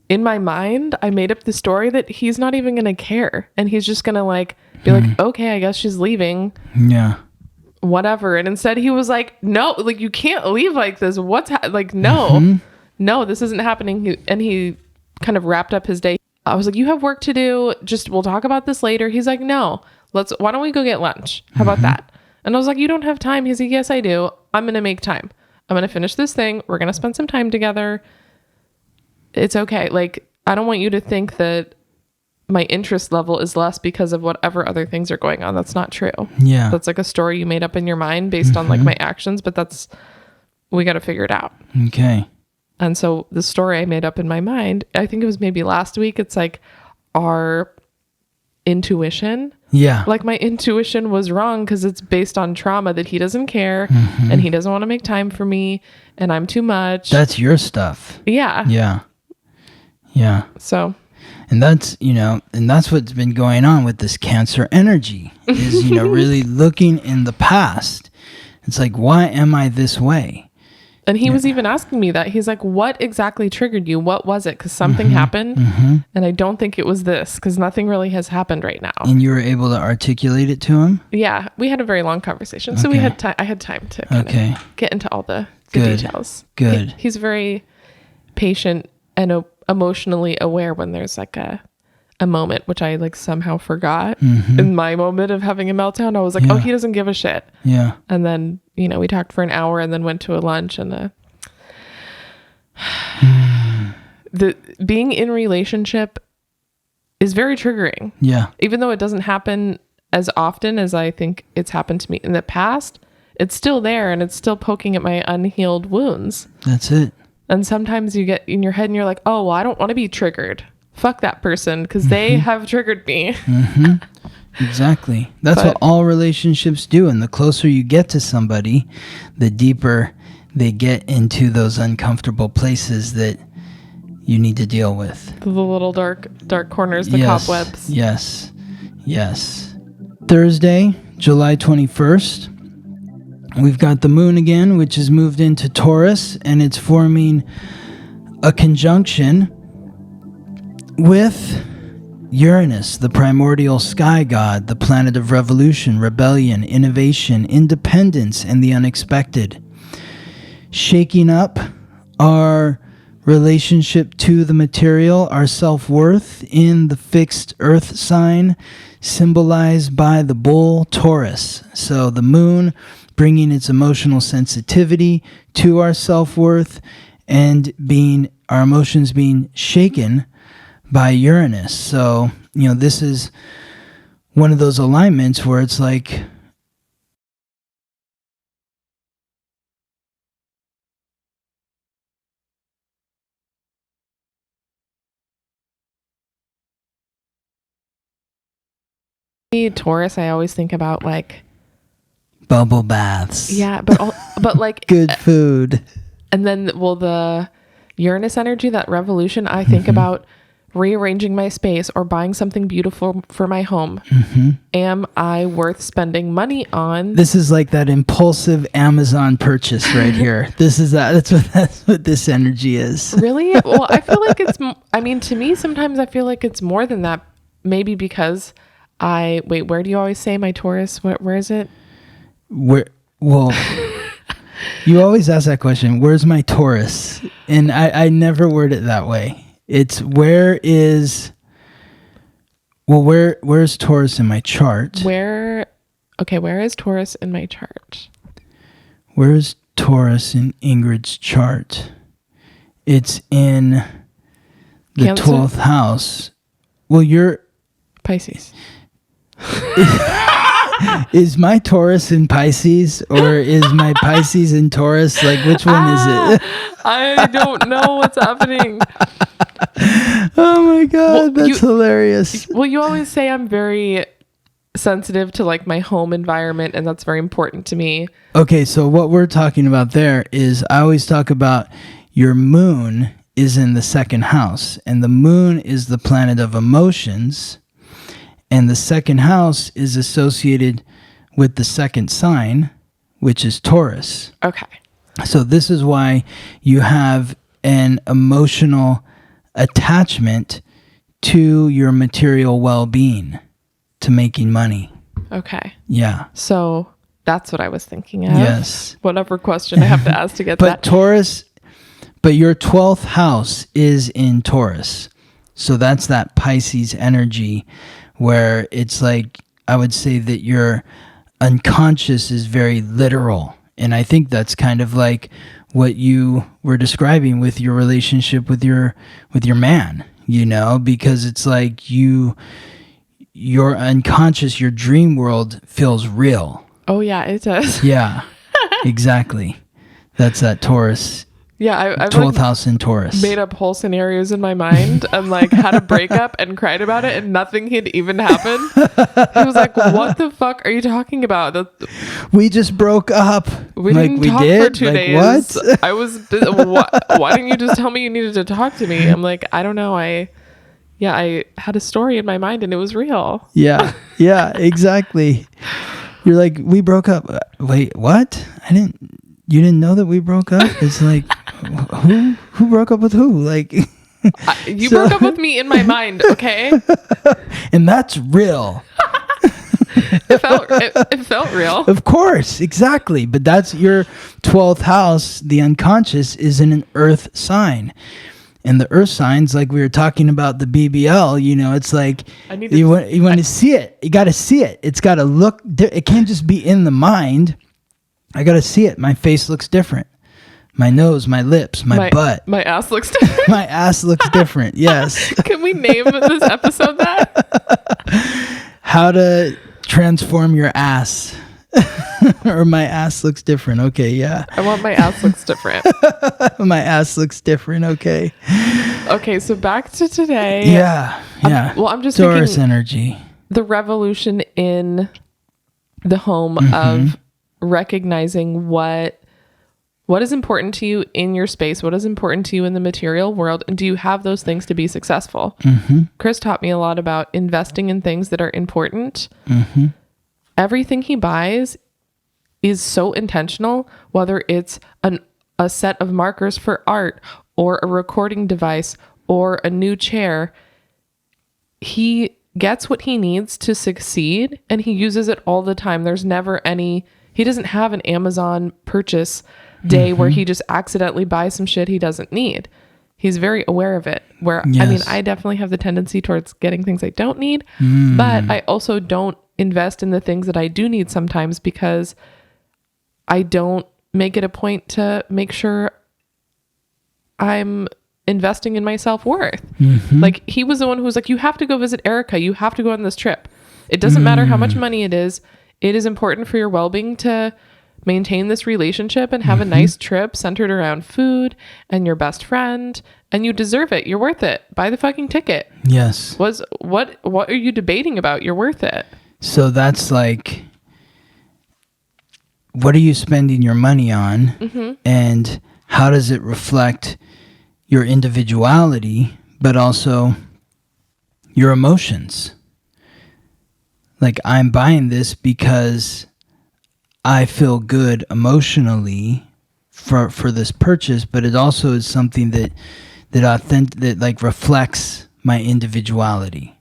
In my mind, I made up the story that he's not even going to care. And he's just going to like be like, okay, I guess she's leaving. Yeah. Whatever. And instead he was like, no, like you can't leave like this. No, this isn't happening. And he kind of wrapped up his day. I was like, you have work to do. We'll talk about this later. He's like, no, why don't we go get lunch? How about that? And I was like, you don't have time. He's like, yes, I do. I'm going to make time. I'm going to finish this thing. We're going to spend some time together. It's okay. Like, I don't want you to think that my interest level is less because of whatever other things are going on. That's not true. Yeah. That's like a story you made up in your mind based on like my actions, but we got to figure it out. Okay. And so the story I made up in my mind, I think it was maybe last week. It's like our intuition. Yeah. Like my intuition was wrong because it's based on trauma that he doesn't care and he doesn't want to make time for me and I'm too much. That's your stuff. Yeah. Yeah. Yeah. So. And that's, and that's what's been going on with this Cancer energy is, really looking in the past. It's like, why am I this way? And he was even asking me that. He's like, what exactly triggered you? What was it? Because something happened. And I don't think it was this because nothing really has happened right now. And you were able to articulate it to him? Yeah. We had a very long conversation. So I had time to kind of get into all the details. Good. He's very patient and emotionally aware when there's like a moment, which I like somehow forgot in my moment of having a meltdown. I was like, oh, he doesn't give a shit. Yeah. And then, we talked for an hour and then went to a lunch and the being in relationship is very triggering. Yeah. Even though it doesn't happen as often as I think it's happened to me in the past, it's still there and it's still poking at my unhealed wounds. That's it. And sometimes you get in your head and you're like, oh, well, I don't want to be triggered. Fuck that person because they have triggered me. Exactly. That's what all relationships do. And the closer you get to somebody, the deeper they get into those uncomfortable places that you need to deal with. The little dark corners, the cobwebs. Yes. Thursday, July 21st. We've got the moon again, which has moved into Taurus, and it's forming a conjunction with Uranus, the primordial sky god, the planet of revolution, rebellion, innovation, independence, and the unexpected. Shaking up our relationship to the material, our self-worth in the fixed earth sign, symbolized by the bull Taurus. So the moon bringing its emotional sensitivity to our self-worth and our emotions being shaken by Uranus. So, this is one of those alignments where it's like, Taurus, I always think about like bubble baths. Yeah, but like good food. And then, the Uranus energy, that revolution, I think about rearranging my space or buying something beautiful for my home. Am I worth spending money on? This is like that impulsive Amazon purchase right here. That's what this energy is. Really? Well, I feel like to me, sometimes I feel like it's more than that. Maybe because where do you always say my Taurus? Where is it? You always ask that question, where's my Taurus? And I never word it that way. It's where's Taurus in my chart? Where is Taurus in my chart? Where's Taurus in Ingrid's chart? It's in the Cancer? 12th house. Well, you're Pisces. Is my Taurus in Pisces or is my Pisces in Taurus? Like, which one is it? I don't know what's happening. Oh my God, that's hilarious. Well, you always say I'm very sensitive to like my home environment and that's very important to me. Okay, so what we're talking about there is I always talk about your moon is in the second house and the moon is the planet of emotions. And the second house is associated with the second sign, which is Taurus. Okay. So this is why you have an emotional attachment to your material well-being, to making money. Okay. Yeah. So that's what I was thinking of. Yes. Whatever question I have to ask to get but that. Taurus, but your 12th house is in Taurus. So that's that Pisces energy where it's like, I would say that your unconscious is very literal. And I think that's kind of like what you were describing with your relationship with your man, because it's like your unconscious, your dream world feels real. Oh yeah, it does. Yeah, exactly. That's that Taurus I've 12th like house in Taurus. made up whole scenarios in my mind and like had a breakup and cried about it and nothing had even happened. He was like, what the fuck are you talking about? We just broke up. We like, didn't we talk did? for 2 Like, days. what? I was, why didn't you just tell me you needed to talk to me? I'm like, I don't know. I had a story in my mind and it was real. Yeah, exactly. You're like, we broke up. Wait, what? You didn't know that we broke up? It's like, who broke up with who? Like, you broke up with me in my mind, okay? And that's real. It felt real. Of course, exactly. But that's your 12th house. The unconscious is in an earth sign. And the earth signs, like we were talking about the BBL, it's like you want to see it. You got to see it. It's got to look. It can't just be in the mind. I got to see it. My face looks different. My nose, my lips, my butt. My ass looks different. My ass looks different. Yes. Can we name this episode that? How to transform your ass. Or my ass looks different. Okay, yeah. I want my ass looks different. My ass looks different. Okay. Okay, so back to today. Yeah. I'm just Taurus thinking energy. the revolution in the home of recognizing what is important to you in your space, what is important to you in the material world, and do you have those things to be successful? Chris taught me a lot about investing in things that are important. Everything he buys is so intentional, whether it's a set of markers for art or a recording device or a new chair. He gets what he needs to succeed and he uses it all the time. There's never he doesn't have an Amazon purchase day where he just accidentally buys some shit he doesn't need. He's very aware of it. I definitely have the tendency towards getting things I don't need, but I also don't invest in the things that I do need sometimes because I don't make it a point to make sure I'm investing in my self-worth. Like he was the one who was like, you have to go visit Erica. You have to go on this trip. It doesn't matter how much money it is. It is important for your well-being to maintain this relationship and have a nice trip centered around food and your best friend, and you deserve it. You're worth it. Buy the fucking ticket. Yes. What are you debating about? You're worth it. So that's like, what are you spending your money on? And how does it reflect your individuality, but also your emotions? Like, I'm buying this because I feel good emotionally for this purchase, but it also is something that like reflects my individuality.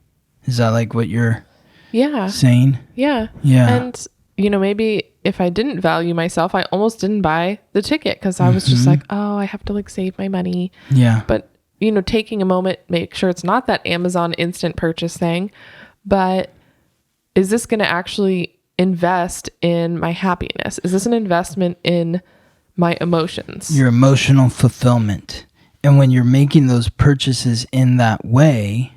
Is that like what you're saying? Yeah. And maybe if I didn't value myself, I almost didn't buy the ticket because I was just like, oh, I have to like save my money. Yeah. But taking a moment, make sure it's not that Amazon instant purchase thing, but is this going to actually invest in my happiness? Is this an investment in my emotions? Your emotional fulfillment. And when you're making those purchases in that way,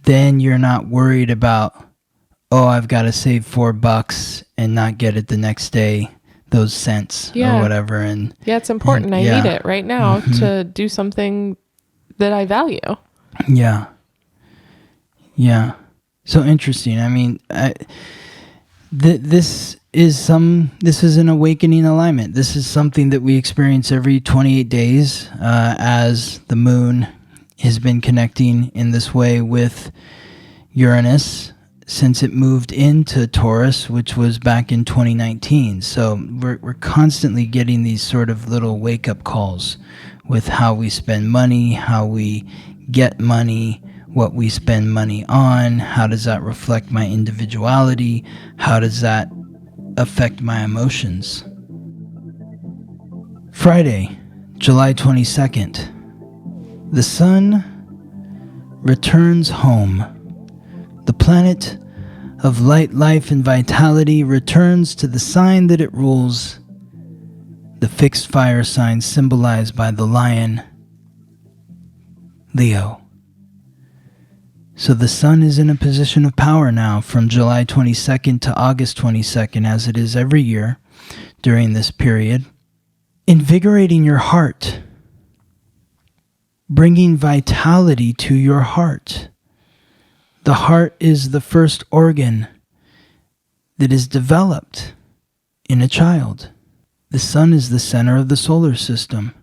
then you're not worried about, oh, I've got to save $4 and not get it the next day, those cents or whatever. And it's important. I need it right now to do something that I value. Yeah. So interesting. I mean, this is an awakening alignment. This is something that we experience every 28 days as the moon has been connecting in this way with Uranus since it moved into Taurus, which was back in 2019. So we're constantly getting these sort of little wake-up calls with how we spend money, how we get money, what we spend money on, how does that reflect my individuality, how does that affect my emotions. Friday, July 22nd. The sun returns home. The planet of light, life, and vitality returns to the sign that it rules, the fixed fire sign symbolized by the lion, Leo. So the sun is in a position of power now from July 22nd to August 22nd, as it is every year during this period. invigorating your heart, bringing vitality to your heart. The heart is the first organ that is developed in a child. The sun is the center of the solar system.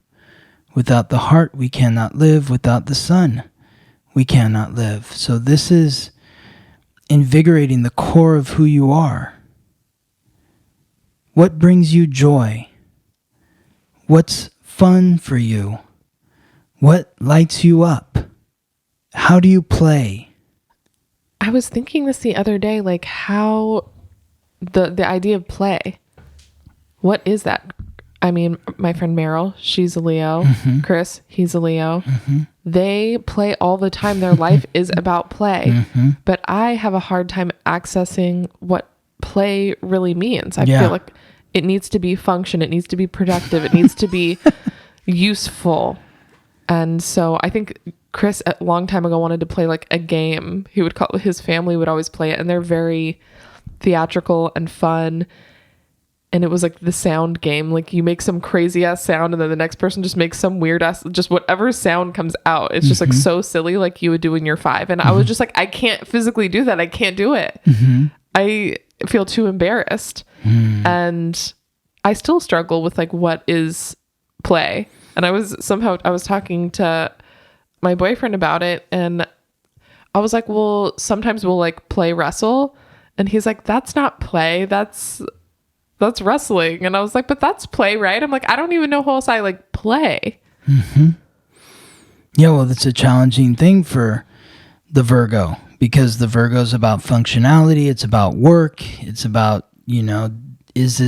Without the heart, we cannot live. Without the sun, we cannot live. So this is invigorating the core of who you are. What brings you joy? What's fun for you? What lights you up? How do you play? I was thinking this the other day, like how the idea of play, what is that? I mean, my friend Meryl, she's a Leo. Chris, he's a Leo. They play all the time. Their life is about play. But I have a hard time accessing what play really means. I feel like it needs to be function. It needs to be productive. It needs to be useful. And so I think Chris a long time ago wanted to play like a game. He would call his family would always play it, and they're very theatrical and fun. And it was like the sound game. Like you make some crazy ass sound and then the next person just makes some weird ass, just whatever sound comes out. It's just like so silly, like you would do in your 5. And I was just like, I can't physically do that. I can't do it. I feel too embarrassed. And I still struggle with like, what is play? And I was talking to my boyfriend about it. And I was like, well, sometimes we'll like play wrestle. And he's like, that's not play. That's wrestling. And I was like, but that's play, right? I'm like, I don't even know how else I like play. Yeah, well, that's a challenging thing for the Virgo, because the Virgo is about functionality. It's about work. It's about,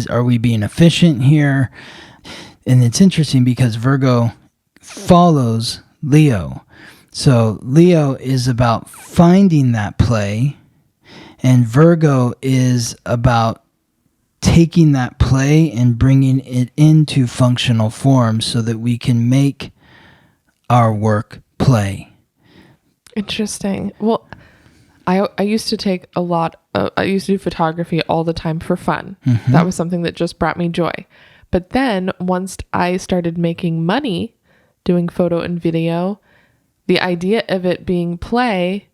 are we being efficient here? And it's interesting because Virgo follows Leo. So Leo is about finding that play, and Virgo is about taking that play and bringing it into functional form so that we can make our work play. Interesting. Well, I used to take I used to do photography all the time for fun. That was something that just brought me joy. But then once I started making money doing photo and video, the idea of it being play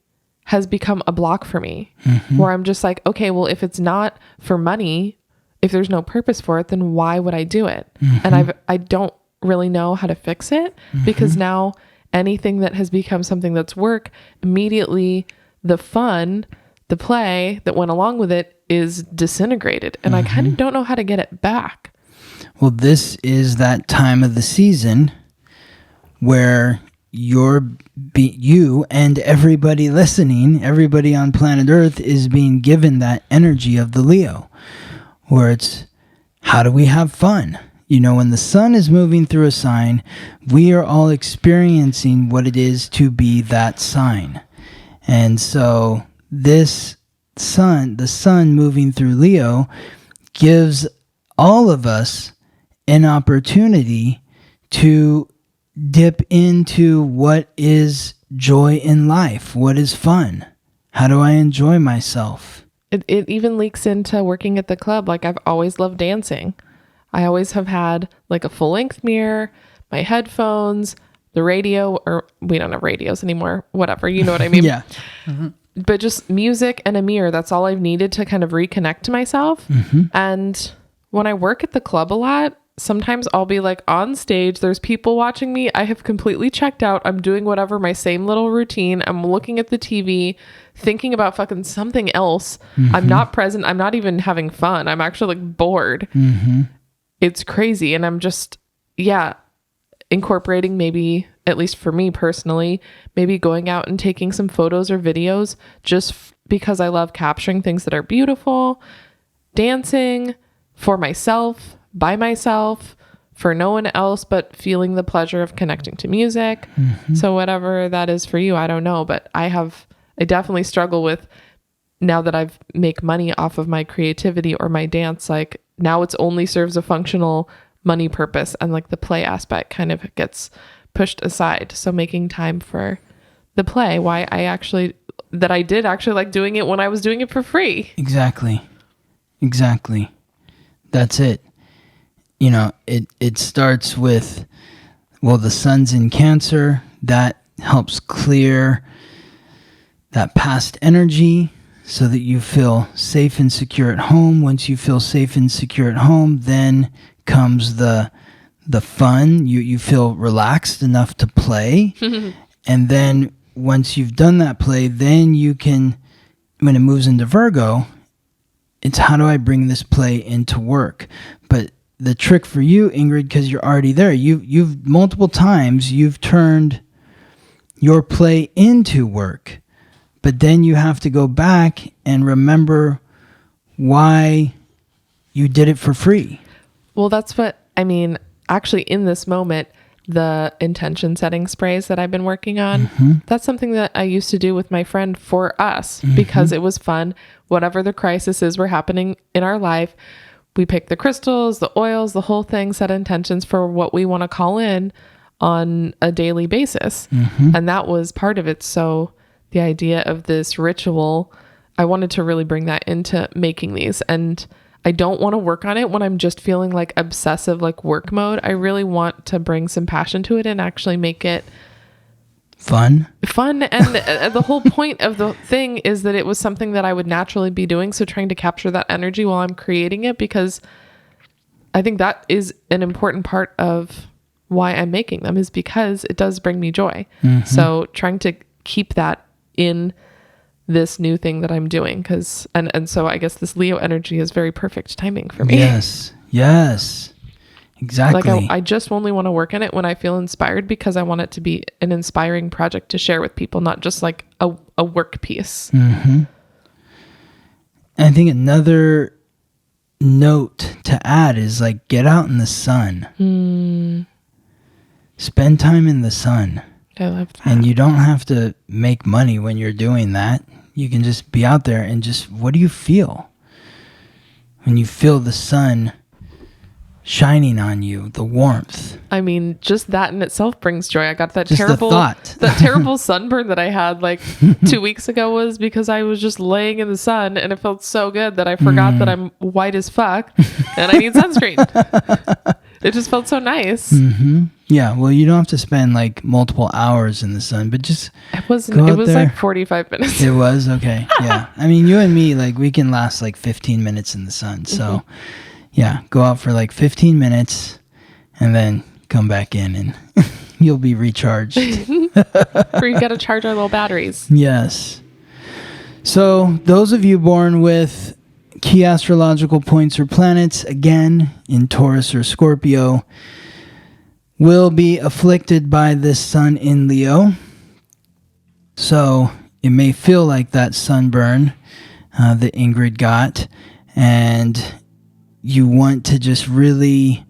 has become a block for me, where I'm just like, okay, well, if it's not for money, if there's no purpose for it, then why would I do it? And I don't really know how to fix it, because now anything that has become something that's work, immediately the fun, the play that went along with it is disintegrated. And I kind of don't know how to get it back. Well, this is that time of the season where you and everybody listening, everybody on planet Earth is being given that energy of the Leo, where it's, how do we have fun? When the sun is moving through a sign, we are all experiencing what it is to be that sign. And so the sun moving through Leo gives all of us an opportunity to dip into what is joy in life, what is fun, how do I enjoy myself. It even leaks into working at the club. Like I've always loved dancing. I always have had like a full length mirror, my headphones, the radio, or we don't have radios anymore, whatever, you know what I mean? Yeah. But just music and a mirror, that's all I've needed to kind of reconnect to myself. And when I work at the club a lot, sometimes I'll be like on stage, there's people watching me. I have completely checked out. I'm doing whatever, my same little routine. I'm looking at the TV, thinking about fucking something else. I'm not present. I'm not even having fun. I'm actually like bored. It's crazy. And I'm just, incorporating, maybe, at least for me personally, maybe going out and taking some photos or videos just because I love capturing things that are beautiful, dancing for myself, by myself, for no one else, but feeling the pleasure of connecting to music. So whatever that is for you, I don't know, but I definitely struggle with, now that I've make money off of my creativity or my dance, like now it's only serves a functional money purpose, and like the play aspect kind of gets pushed aside. So making time for the play, why I did actually like doing it when I was doing it for free. Exactly. That's it. it starts with, well, the sun's in Cancer. That helps clear that past energy so that you feel safe and secure at home. Once you feel safe and secure at home, then comes the fun. You feel relaxed enough to play. And then once you've done that play, then you can, when it moves into Virgo, it's how do I bring this play into work? But the trick for you, Ingrid, because you're already there, you've multiple times you've turned your play into work. But then you have to go back and remember why you did it for free. Well, that's what I mean. Actually, in this moment, the intention setting sprays that I've been working on, that's something that I used to do with my friend for us because it was fun. Whatever the crises were happening in our life, we pick the crystals, the oils, the whole thing, set intentions for what we want to call in on a daily basis. And that was part of it. So the idea of this ritual, I wanted to really bring that into making these. And I don't want to work on it when I'm just feeling like obsessive, like work mode. I really want to bring some passion to it and actually make it fun. And the whole point of the thing is that it was something that I would naturally be doing. So trying to capture that energy while I'm creating it, because I think that is an important part of why I'm making them, is because it does bring me joy. So trying to keep that in this new thing that I'm doing, because and so I guess this Leo energy is very perfect timing for me. Yes, exactly. Like I just only want to work on it when I feel inspired, because I want it to be an inspiring project to share with people, not just like a work piece. I think another note to add is like, get out in the sun. Spend time in the sun. I love that. And you don't have to make money when you're doing that. You can just be out there and just, what do you feel when you feel the sun shining on you, the warmth? I mean, just that in itself brings joy. I got that Just terrible the thought. that terrible sunburn that I had like 2 weeks ago was because I was just laying in the sun, and it felt so good that I forgot that I'm white as fuck and I need sunscreen. It just felt so nice. Yeah, well, you don't have to spend like multiple hours in the sun, but just It was go out there. like 45 minutes. It was? Okay, yeah. I mean, you and me, like, we can last like 15 minutes in the sun. So, yeah, go out for like 15 minutes and then come back in and you'll be recharged. Or you got to charge our little batteries. Yes. So, those of you born with key astrological points or planets, again, in Taurus or Scorpio, will be afflicted by this sun in Leo. So it may feel like that sunburn that Ingrid got, and you want to just really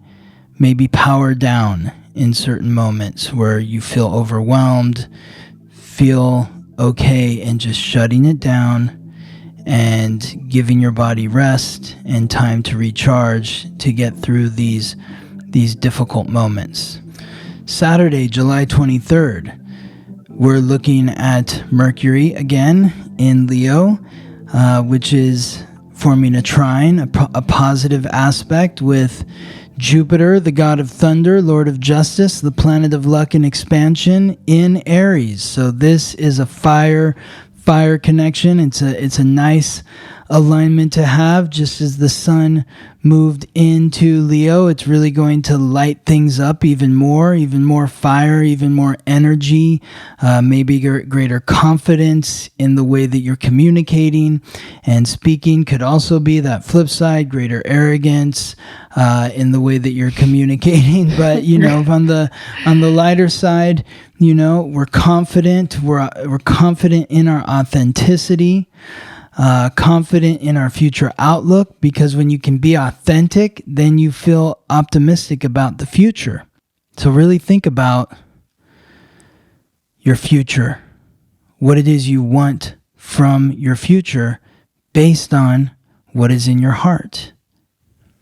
maybe power down in certain moments where you feel overwhelmed, feel okay, and just shutting it down and giving your body rest and time to recharge to get through these difficult moments. Saturday, July 23rd, we're looking at Mercury again in Leo, which is forming a trine, a positive aspect with Jupiter, the god of thunder, lord of justice, the planet of luck and expansion in Aries. So this is a fire connection. It's a nice alignment to have. Just as the sun moved into Leo, it's really going to light things up even more fire, even more energy, maybe greater confidence in the way that you're communicating and speaking. Could also be that flip side, greater arrogance in the way that you're communicating. But on the lighter side, we're confident. We're confident in our authenticity. Confident in our future outlook, because when you can be authentic, then you feel optimistic about the future. So really think about your future, what it is you want from your future based on what is in your heart.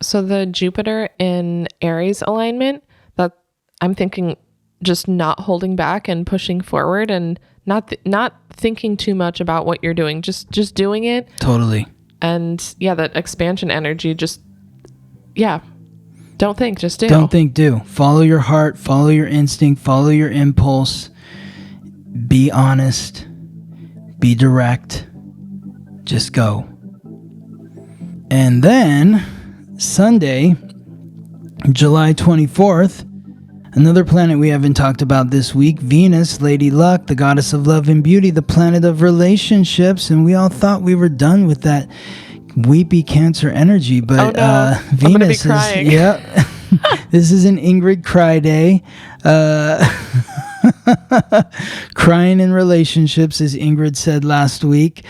So the Jupiter in Aries alignment, that I'm thinking just not holding back and pushing forward, and not thinking too much about what you're doing, just doing it. Totally. And yeah, that expansion energy, just Don't think, just do. Don't think, do. Follow your heart, follow your instinct, follow your impulse. Be honest. Be direct. Just go. And then, Sunday, July 24th, another planet we haven't talked about this week, Venus, Lady Luck, the goddess of love and beauty, the planet of relationships. And we all thought we were done with that weepy Cancer energy, but Venus I'm gonna be crying. Yeah. This is an Ingrid cry day. Crying in relationships, as Ingrid said last week.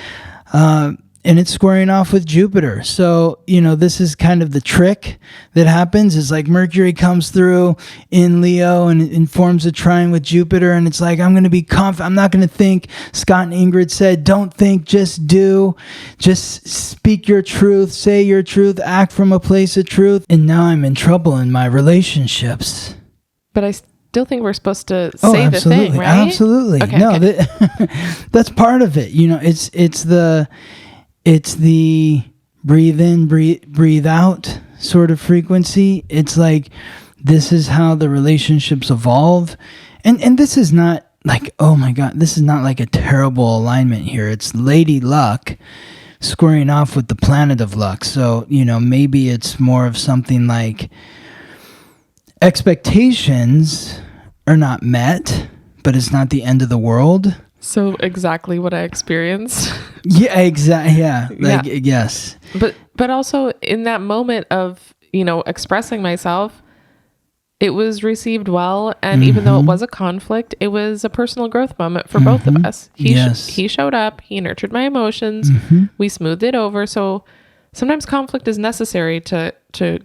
And it's squaring off with Jupiter. So, this is kind of the trick that happens is like Mercury comes through in Leo and forms a trine with Jupiter. And it's like, I'm going to be confident. I'm not going to think. Scott and Ingrid said, don't think, just do. Just speak your truth, say your truth, act from a place of truth. And now I'm in trouble in my relationships. But I still think we're supposed to say the thing, right? Absolutely. Okay, no, that's part of it. It's the breathe in, breathe out sort of frequency. It's like, this is how the relationships evolve. And this is not like, oh my God, this is not like a terrible alignment here. It's Lady Luck squaring off with the planet of luck. So, maybe it's more of something like expectations are not met, but it's not the end of the world. So exactly what I experienced. Yeah, exactly. Yeah. Yes. But also in that moment of, expressing myself, it was received well. And even though it was a conflict, it was a personal growth moment for both of us. He showed up, he nurtured my emotions, we smoothed it over. So sometimes conflict is necessary to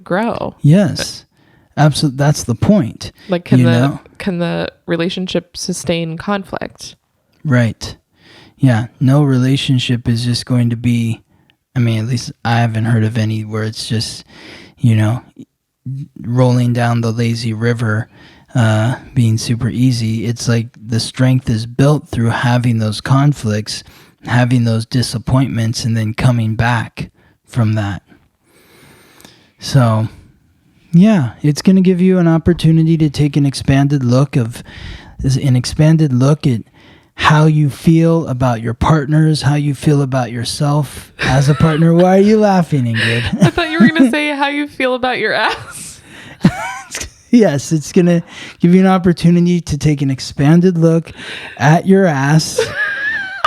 grow. Yes. Absolutely. That's the point. Like, can the relationship sustain conflict? Right. Yeah. No relationship is just going to be, at least I haven't heard of any where it's just, rolling down the lazy river, being super easy. It's like the strength is built through having those conflicts, having those disappointments, and then coming back from that. So, yeah, it's going to give you an opportunity to take an expanded look at how you feel about your partners, how you feel about yourself as a partner. Why are you laughing, Ingrid? I thought you were going to say how you feel about your ass. Yes, it's going to give you an opportunity to take an expanded look at your ass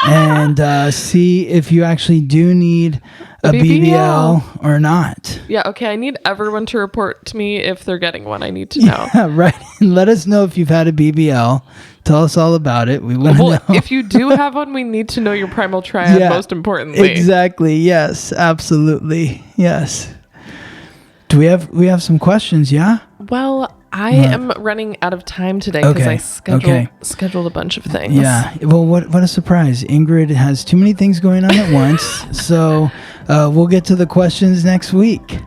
and see if you actually do need a BBL or not. Yeah, okay. I need everyone to report to me if they're getting one. I need to know. Yeah, right. And let us know if you've had a BBL. Tell us all about it. We want to know. If you do have one, we need to know your primal triad, most importantly. Exactly. Yes, absolutely. Yes. Do we have some questions? Yeah? Well, I am running out of time today because I scheduled a bunch of things. Yeah. Well, what a surprise. Ingrid has too many things going on at once. So we'll get to the questions next week.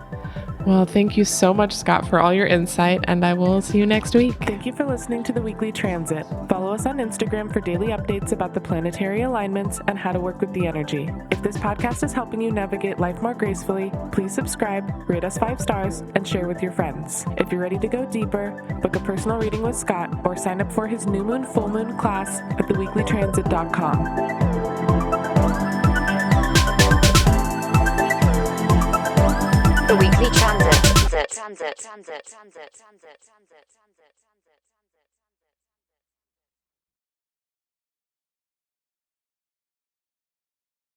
Well, thank you so much, Scott, for all your insight, and I will see you next week. Thank you for listening to The Weekly Transit. Follow us on Instagram for daily updates about the planetary alignments and how to work with the energy. If this podcast is helping you navigate life more gracefully, please subscribe, rate us 5 stars, and share with your friends. If you're ready to go deeper, book a personal reading with Scott or sign up for his new moon, full moon class at theweeklytransit.com. The Weekly Transit.